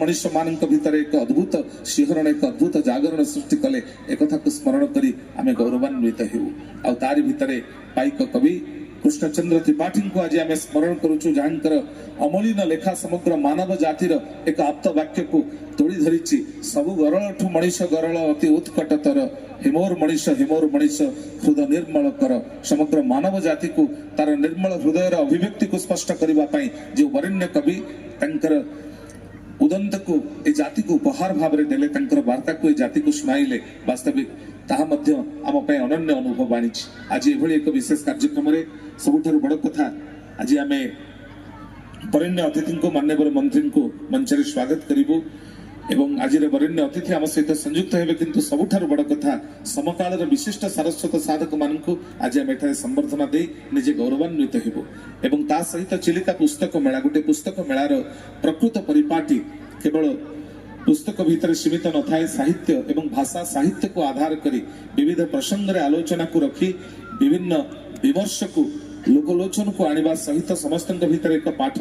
मनुष्य मान भीतर एक अद्भुत शिहरण एक अद्भुत जागरण सृष्टि कले एक को स्मरण करी आम गौरवान्वित हो तारी भितर पाइक कवि कृष्णचंद्र त्रिपाठी को आज आम स्मरण करुचु जहाँकर अमलिन लेखा समग्र मानव जातिर एक आप्त वाक्य को तोड़ी धरी सबु गरल मनीष गरल अति उत्कटतर हिमोर मनीष हृदय निर्मल कर समग्र मानव जाति को तार निर्मल हृदय अभिव्यक्ति को स्पष्ट करने जो वरेण्य कवि तंकर उदंत को ए जाति को उपहार भाव में देले तंकर वार्ता को ए जाति को सुनाइले वास्तविक ताहा मध्य आम पे अनन्य अनुभव आनी आज एभली एक विशेष कार्यक्रम रे सबुठारु बड़ कथा आज आमे वरेण्य अतिथि को माननीय मंत्री को मंच रे स्वागत करिबो एवं आज वरेण्य अतिथि आम सहित संयुक्त हेबे किंतु सबुठारु बड़ कथा समकाल विशिष्ट सारस्वत साधक मान आज आम एठारे संबर्धना दे निजे गौरवान्वित हेबो एवं ता सहित चिलिका पुस्तक मेला गोटे पुस्तक मेलार प्रकृत परिपाटी केवल पुस्तक भीतर सीमित न थाए साहित्य एवं भाषा साहित्य को आधार करी विविध प्रसंग रे आलोचना को रखी विभिन्न विमर्श को लोकलोचन को आनिबा सहित समस्त भीतर एक पाठ